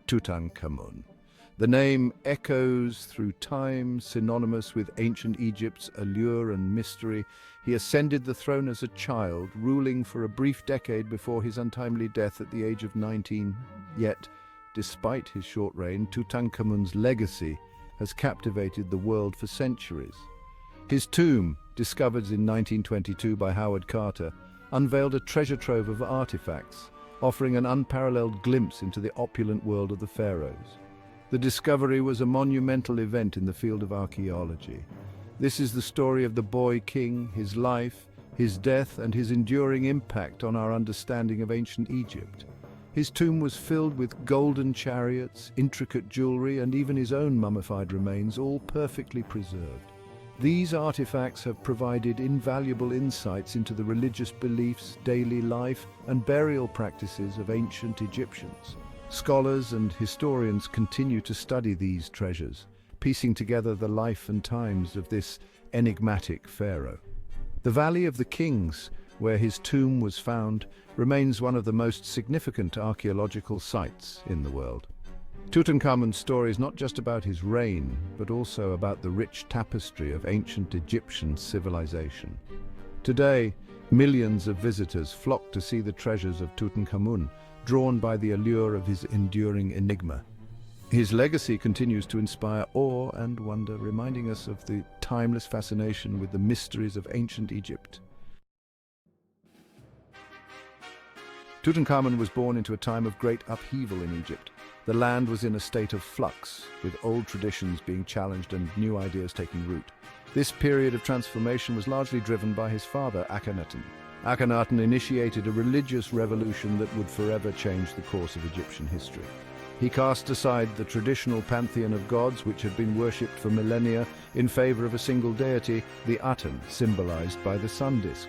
Tutankhamun. The name echoes through time, synonymous with ancient Egypt's allure and mystery. He ascended the throne as a child, ruling for a brief decade before his untimely death at the age of 19. Yet, despite his short reign, Tutankhamun's legacy has captivated the world for centuries. His tomb, discovered in 1922 by Howard Carter, unveiled a treasure trove of artifacts, offering an unparalleled glimpse into the opulent world of the pharaohs. The discovery was a monumental event in the field of archaeology. This is the story of the boy king, his life, his death, and his enduring impact on our understanding of ancient Egypt. His tomb was filled with golden chariots, intricate jewelry, and even his own mummified remains, all perfectly preserved. These artifacts have provided invaluable insights into the religious beliefs, daily life, and burial practices of ancient Egyptians. Scholars and historians continue to study these treasures, piecing together the life and times of this enigmatic pharaoh. The Valley of the Kings, where his tomb was found, remains one of the most significant archaeological sites in the world. Tutankhamun's story is not just about his reign, but also about the rich tapestry of ancient Egyptian civilization. Today, millions of visitors flock to see the treasures of Tutankhamun, drawn by the allure of his enduring enigma. His legacy continues to inspire awe and wonder, reminding us of the timeless fascination with the mysteries of ancient Egypt. Tutankhamun was born into a time of great upheaval in Egypt. The land was in a state of flux, with old traditions being challenged and new ideas taking root. This period of transformation was largely driven by his father, Akhenaten. Akhenaten initiated a religious revolution that would forever change the course of Egyptian history. He cast aside the traditional pantheon of gods, which had been worshipped for millennia, in favor of a single deity, the Aten, symbolized by the sun disk.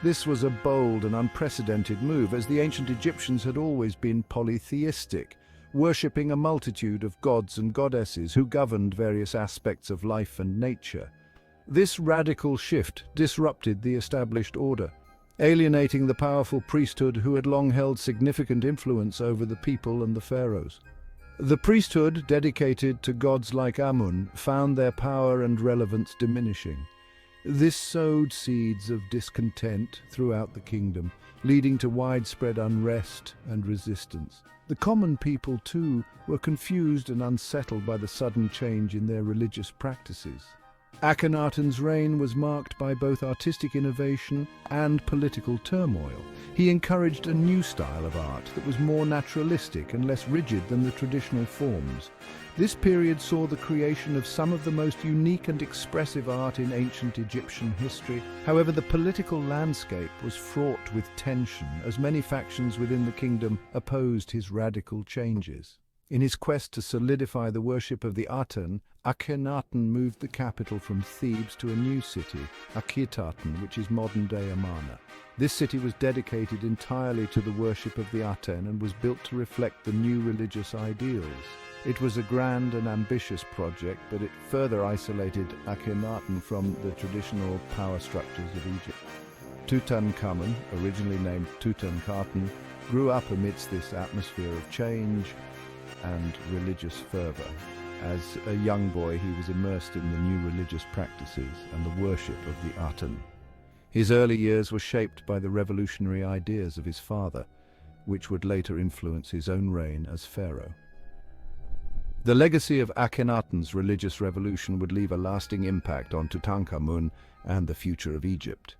This was a bold and unprecedented move, as the ancient Egyptians had always been polytheistic, worshipping a multitude of gods and goddesses who governed various aspects of life and nature. This radical shift disrupted the established order, alienating the powerful priesthood who had long held significant influence over the people and the pharaohs. The priesthood, dedicated to gods like Amun, found their power and relevance diminishing. This sowed seeds of discontent throughout the kingdom, leading to widespread unrest and resistance. The common people, too, were confused and unsettled by the sudden change in their religious practices. Akhenaten's reign was marked by both artistic innovation and political turmoil. He encouraged a new style of art that was more naturalistic and less rigid than the traditional forms. This period saw the creation of some of the most unique and expressive art in ancient Egyptian history. However, the political landscape was fraught with tension, as many factions within the kingdom opposed his radical changes. In his quest to solidify the worship of the Aten, Akhenaten moved the capital from Thebes to a new city, Akhetaten, which is modern-day Amarna. This city was dedicated entirely to the worship of the Aten and was built to reflect the new religious ideals. It was a grand and ambitious project, but it further isolated Akhenaten from the traditional power structures of Egypt. Tutankhamun, originally named Tutankhaten, grew up amidst this atmosphere of change and religious fervor. As a young boy, he was immersed in the new religious practices and the worship of the Aten. His early years were shaped by the revolutionary ideas of his father, which would later influence his own reign as pharaoh. The legacy of Akhenaten's religious revolution would leave a lasting impact on Tutankhamun and the future of Egypt.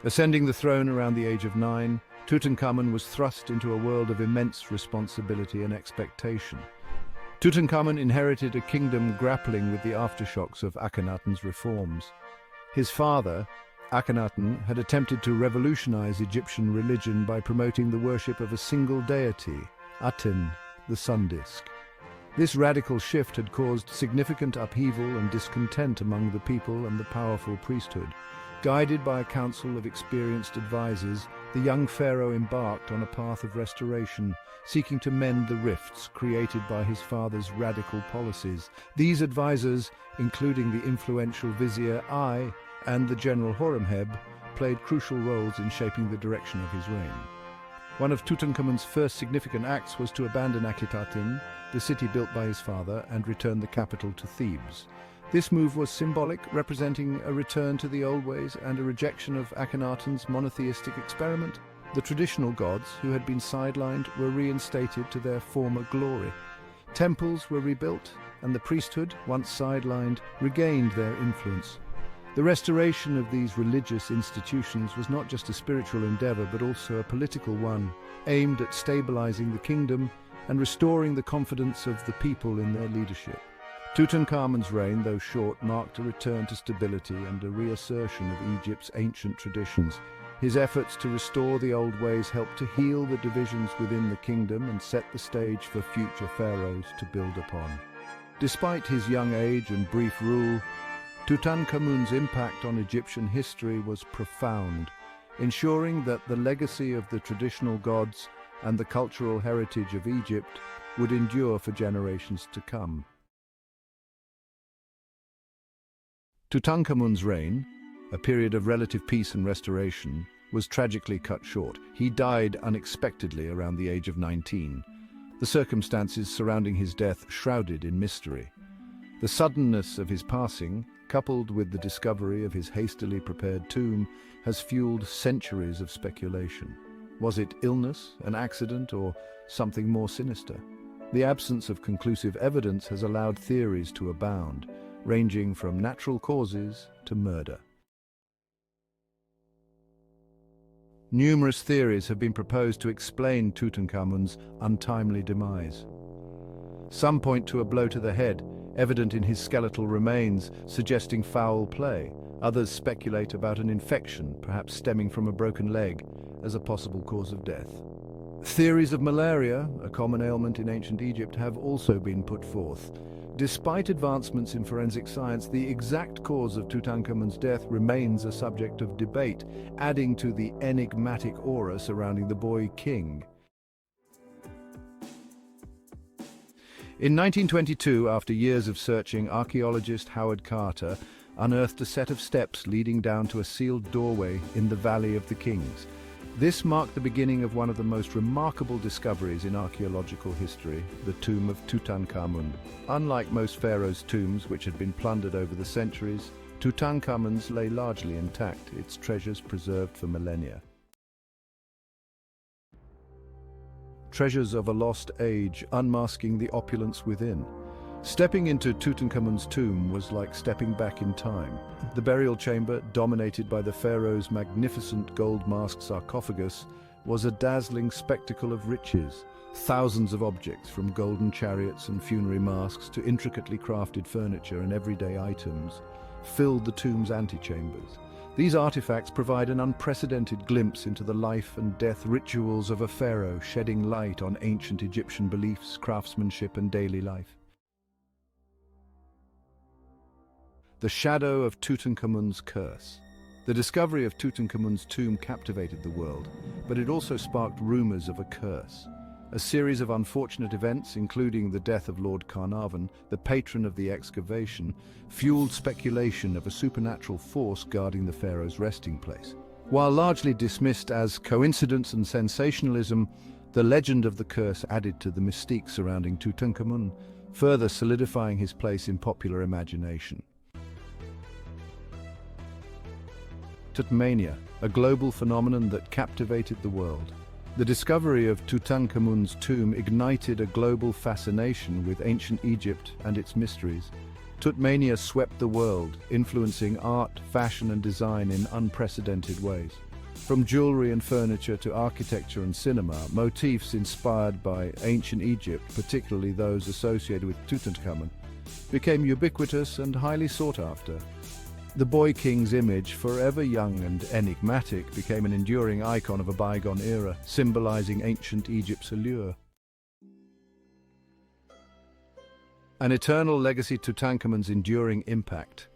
Ascending the throne around the age of 9, Tutankhamun was thrust into a world of immense responsibility and expectation. Tutankhamun inherited a kingdom grappling with the aftershocks of Akhenaten's reforms. His father, Akhenaten, had attempted to revolutionize Egyptian religion by promoting the worship of a single deity, Aten, the sun disk. This radical shift had caused significant upheaval and discontent among the people and the powerful priesthood. Guided by a council of experienced advisors, the young pharaoh embarked on a path of restoration, seeking to mend the rifts created by his father's radical policies. These advisors, including the influential vizier Ai and the general Horemheb, played crucial roles in shaping the direction of his reign. One of Tutankhamun's first significant acts was to abandon Akhetaten, the city built by his father, and return the capital to Thebes. This move was symbolic, representing a return to the old ways and a rejection of Akhenaten's monotheistic experiment. The traditional gods, who had been sidelined, were reinstated to their former glory. Temples were rebuilt, and the priesthood, once sidelined, regained their influence. The restoration of these religious institutions was not just a spiritual endeavor, but also a political one, aimed at stabilizing the kingdom and restoring the confidence of the people in their leadership. Tutankhamun's reign, though short, marked a return to stability and a reassertion of Egypt's ancient traditions. His efforts to restore the old ways helped to heal the divisions within the kingdom and set the stage for future pharaohs to build upon. Despite his young age and brief rule, Tutankhamun's impact on Egyptian history was profound, ensuring that the legacy of the traditional gods and the cultural heritage of Egypt would endure for generations to come. Tutankhamun's reign, a period of relative peace and restoration, was tragically cut short. He died unexpectedly around the age of 19. The circumstances surrounding his death shrouded in mystery. The suddenness of his passing, coupled with the discovery of his hastily prepared tomb, has fueled centuries of speculation. Was it illness, an accident, or something more sinister? The absence of conclusive evidence has allowed theories to abound, ranging from natural causes to murder. Numerous theories have been proposed to explain Tutankhamun's untimely demise. Some point to a blow to the head, evident in his skeletal remains, suggesting foul play. Others speculate about an infection, perhaps stemming from a broken leg, as a possible cause of death. Theories of malaria, a common ailment in ancient Egypt, have also been put forth. Despite advancements in forensic science, the exact cause of Tutankhamun's death remains a subject of debate, adding to the enigmatic aura surrounding the boy king. In 1922, after years of searching, archaeologist Howard Carter unearthed a set of steps leading down to a sealed doorway in the Valley of the Kings. This marked the beginning of one of the most remarkable discoveries in archaeological history, the tomb of Tutankhamun. Unlike most pharaohs' tombs, which had been plundered over the centuries, Tutankhamun's lay largely intact, its treasures preserved for millennia. Treasures of a lost age, unmasking the opulence within. Stepping into Tutankhamun's tomb was like stepping back in time. The burial chamber, dominated by the pharaoh's magnificent gold-masked sarcophagus, was a dazzling spectacle of riches. Thousands of objects, from golden chariots and funerary masks to intricately crafted furniture and everyday items, filled the tomb's antechambers. These artifacts provide an unprecedented glimpse into the life and death rituals of a pharaoh, shedding light on ancient Egyptian beliefs, craftsmanship, and daily life. The shadow of Tutankhamun's curse. The discovery of Tutankhamun's tomb captivated the world, but it also sparked rumors of a curse. A series of unfortunate events, including the death of Lord Carnarvon, the patron of the excavation, fueled speculation of a supernatural force guarding the pharaoh's resting place. While largely dismissed as coincidence and sensationalism, the legend of the curse added to the mystique surrounding Tutankhamun, further solidifying his place in popular imagination. Tutmania, a global phenomenon that captivated the world. The discovery of Tutankhamun's tomb ignited a global fascination with ancient Egypt and its mysteries. Tutmania swept the world, influencing art, fashion, and design in unprecedented ways. From jewelry and furniture to architecture and cinema, motifs inspired by ancient Egypt, particularly those associated with Tutankhamun, became ubiquitous and highly sought after. The boy king's image, forever young and enigmatic, became an enduring icon of a bygone era, symbolizing ancient Egypt's allure. An eternal legacy, Tutankhamun's enduring impact.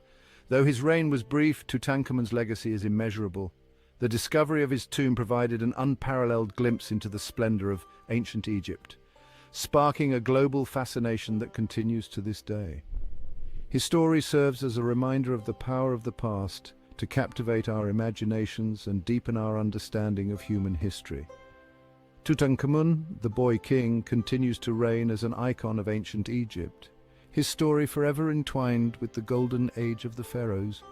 Though his reign was brief, Tutankhamun's legacy is immeasurable. The discovery of his tomb provided an unparalleled glimpse into the splendor of ancient Egypt, sparking a global fascination that continues to this day. His story serves as a reminder of the power of the past to captivate our imaginations and deepen our understanding of human history. Tutankhamun, the boy king, continues to reign as an icon of ancient Egypt, his story forever entwined with the golden age of the pharaohs.